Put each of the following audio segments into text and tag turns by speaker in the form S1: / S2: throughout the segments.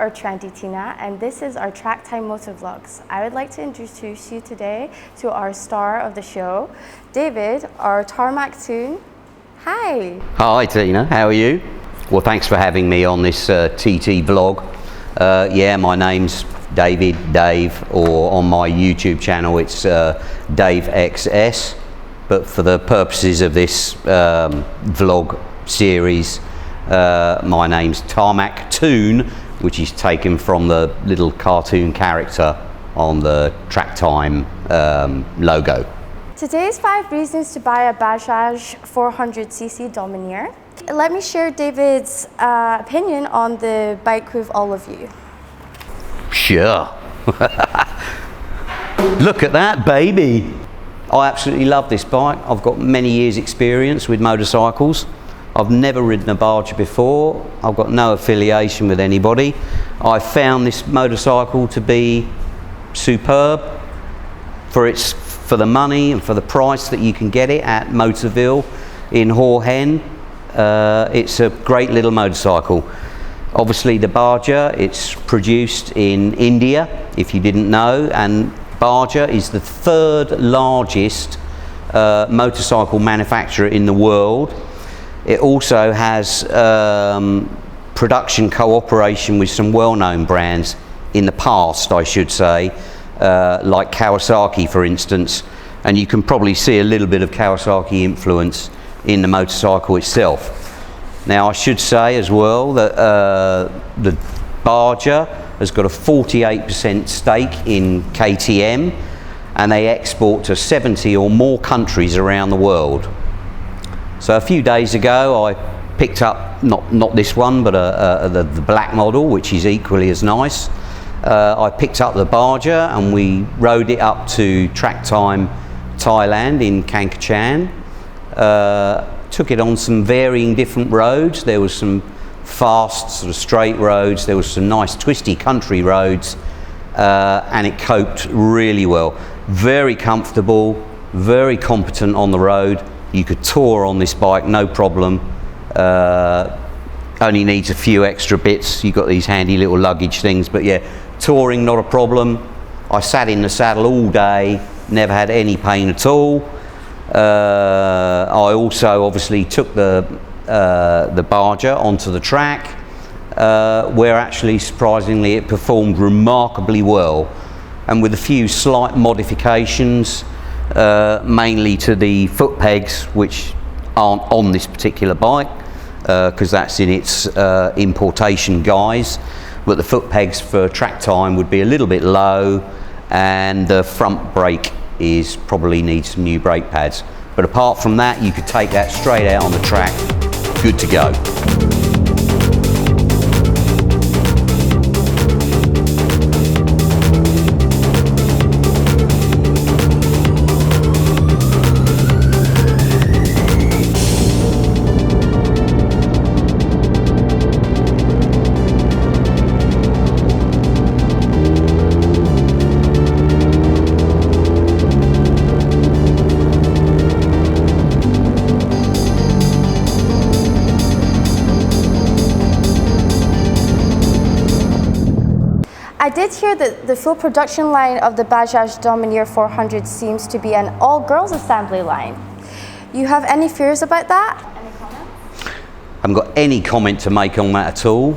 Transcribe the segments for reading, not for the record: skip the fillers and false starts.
S1: or Trendy Tina, and this is our Track Time Motor Vlogs. I would like to introduce you today to our star of the show, David, our tarmac tune. Hi.
S2: Hi Tina, how are you? Well, thanks for having me on this TT vlog. Yeah, my name's Dave, or on my YouTube channel it's Dave XS, but for the purposes of this vlog series, my name's Tarmac Toon, which is taken from the little cartoon character on the Track Time logo.
S1: Today's 5 reasons to buy a Bajaj 400cc Dominar. Let me share David's opinion on the bike with all of you.
S2: Sure. Look at that baby. I absolutely love this bike. I've got many years experience with motorcycles. I've never ridden a Bajaj before. I've got no affiliation with anybody. I found this motorcycle to be superb for the money and for the price that you can get it at Motorville in Hore Hen. It's a great little motorcycle. Obviously the Bajaj, it's produced in India, if you didn't know, and Bajaj is the 3rd largest motorcycle manufacturer in the world. It also has production cooperation with some well-known brands in the past, I should say, like Kawasaki, for instance, and you can probably see a little bit of Kawasaki influence in the motorcycle itself. Now, I should say as well that the Bajaj has got a 48% stake in KTM, and they export to 70 or more countries around the world. So a few days ago I picked up, not this one, but the black model, which is equally as nice. I picked up the Bajaj and we rode it up to Track Time Thailand in Kankachan. Took it on some varying different roads. There was some fast sort of straight roads, there was some nice twisty country roads, and it coped really well. Very comfortable, very competent on the road. You could tour on this bike, no problem. Only needs a few extra bits. You've got these handy little luggage things, but yeah, touring not a problem. I sat in the saddle all day, never had any pain at all. I also obviously took the Bajaj onto the track, where actually surprisingly it performed remarkably well, and with a few slight modifications, mainly to the foot pegs, which aren't on this particular bike because that's in its importation guise, but the foot pegs for Track Time would be a little bit low, and the front brake probably needs some new brake pads. But apart from that, you could take that straight out on the track, good to go.
S1: I did hear that the full production line of the Bajaj Dominar 400 seems to be an all-girls assembly line. You have any fears about that? Any comments?
S2: I haven't got any comment to make on that at all.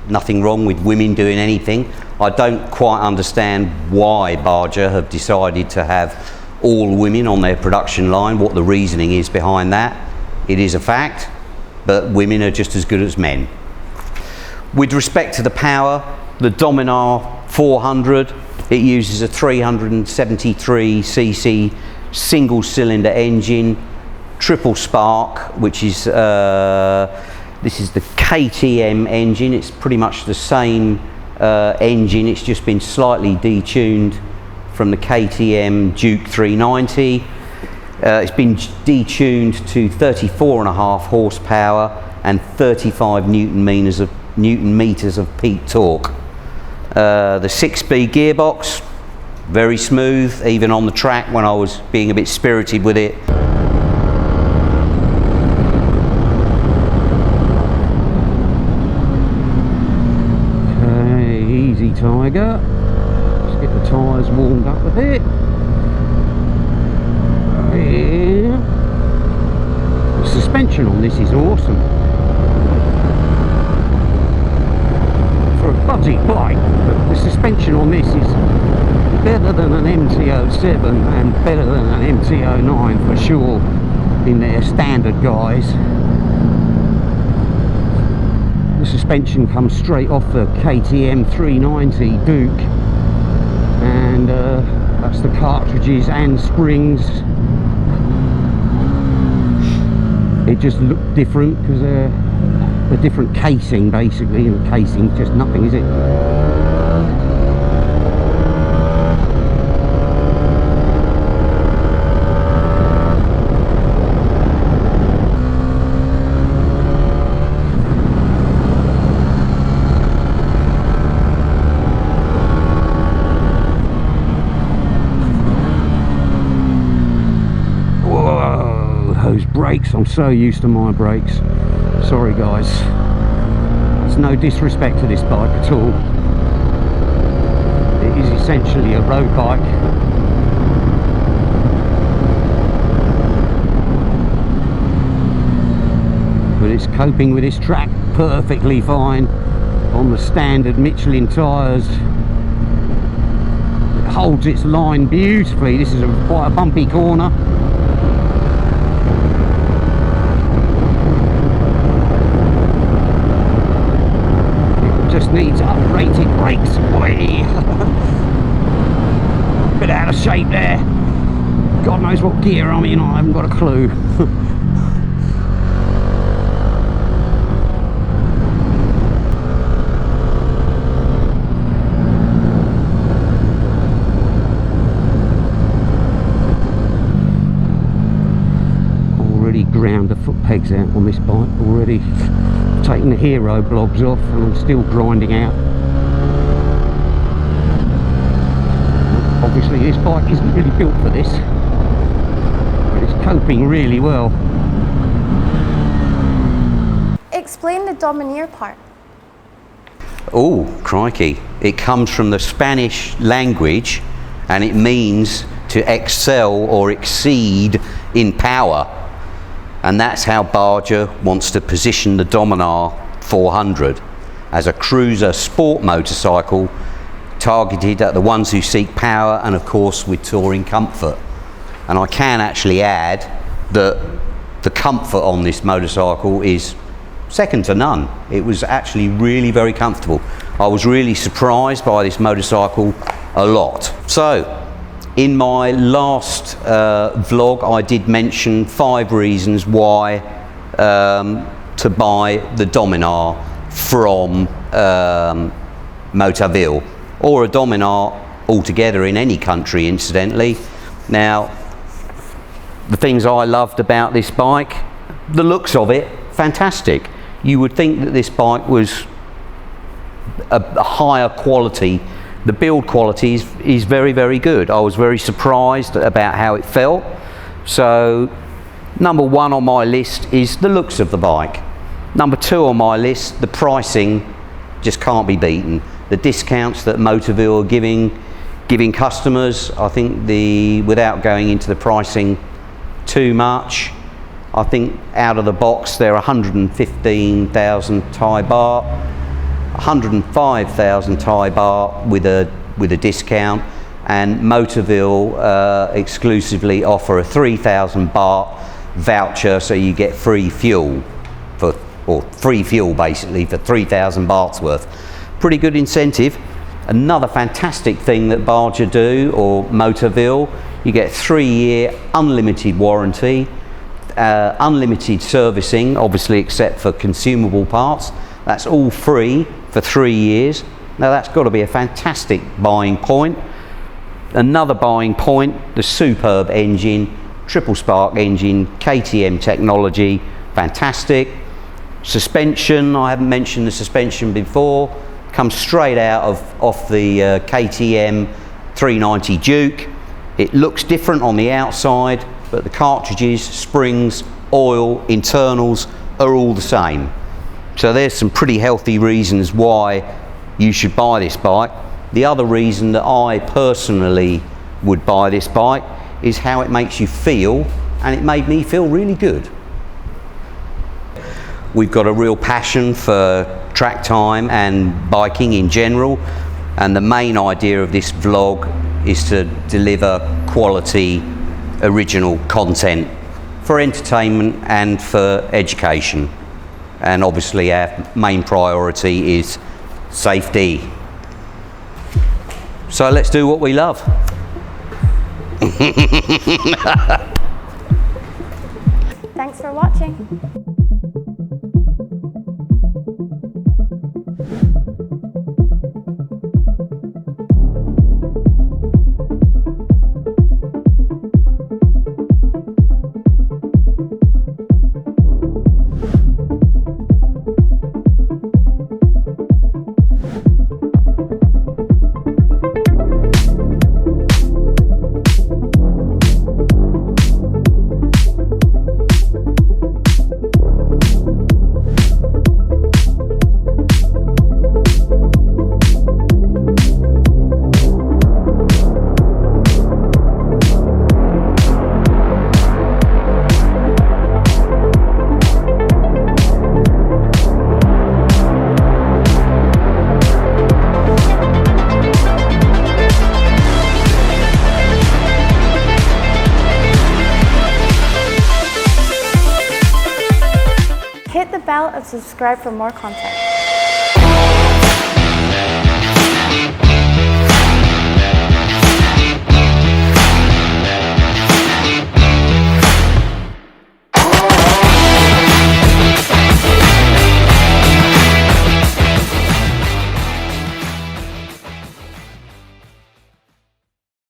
S2: Nothing wrong with women doing anything. I don't quite understand why Bajaj have decided to have all women on their production line, what the reasoning is behind that. It is a fact, but women are just as good as men. With respect to the power, the Dominar 400, it uses a 373cc single cylinder engine, triple spark, which is, this is the KTM engine. It's pretty much the same engine, it's just been slightly detuned from the KTM Duke 390. It's been detuned to 34.5 horsepower and 35 newton meters of peak torque. The 6-speed gearbox, very smooth, even on the track when I was being a bit spirited with it.
S3: Tiger. Let's get the tyres warmed up a bit. Yeah. The suspension on this is awesome. For a budget bike, but the suspension on this is better than an MT-07 and better than an MT-09 for sure in their standard guys. The suspension comes straight off the KTM 390 Duke, and that's the cartridges and springs. It just looked different because a different casing basically, and the casing's just nothing, is it? Those brakes, I'm so used to my brakes. Sorry guys, it's no disrespect to this bike at all. It is essentially a road bike. But it's coping with this track perfectly fine on the standard Michelin tyres. It holds its line beautifully. This is quite a bumpy corner. Just needs uprated brakes. Bit out of shape there. God knows what gear I'm in, I haven't got a clue. Already ground the foot pegs out on this bike already. Taking the hero blobs off, and I'm still grinding out. Obviously this bike isn't really built for this, but it's coping really well.
S1: Explain the Dominar part.
S2: Oh, crikey. It comes from the Spanish language, and it means to excel or exceed in power. And that's how Bajaj wants to position the Dominar 400 as a cruiser sport motorcycle targeted at the ones who seek power and of course with touring comfort. And I can actually add that the comfort on this motorcycle is second to none. It was actually really very comfortable. I was really surprised by this motorcycle a lot. So in my last vlog, I did mention 5 reasons why to buy the Dominar from Motoville, or a Dominar altogether in any country, incidentally. Now, the things I loved about this bike, the looks of it, fantastic. You would think that this bike was a higher quality. The build quality is very, very good. I was very surprised about how it felt. So, number 1 on my list is the looks of the bike. Number 2 on my list, the pricing just can't be beaten. The discounts that Motoville are giving customers, I think without going into the pricing too much, I think out of the box they're 115,000 Thai baht. 105,000 Thai baht with a discount, and Motoville exclusively offer a 3,000 baht voucher, so you get free fuel basically for 3,000 bahts worth. Pretty good incentive. Another fantastic thing that Bajaj do, or Motoville, you get 3-year unlimited warranty, unlimited servicing, obviously except for consumable parts. That's all free for 3 years. Now that's got to be a fantastic buying point. Another buying point, the superb engine, triple spark engine, KTM technology, fantastic. Suspension, I haven't mentioned the suspension before, comes straight out off the KTM 390 Duke. It looks different on the outside, but the cartridges, springs, oil, internals are all the same. So there's some pretty healthy reasons why you should buy this bike. The other reason that I personally would buy this bike is how it makes you feel, and it made me feel really good. We've got a real passion for track time and biking in general, and the main idea of this vlog is to deliver quality original content for entertainment and for education. And obviously our main priority is safety. So let's do what we love.
S1: Thanks for watching. Hit the bell and subscribe for more content.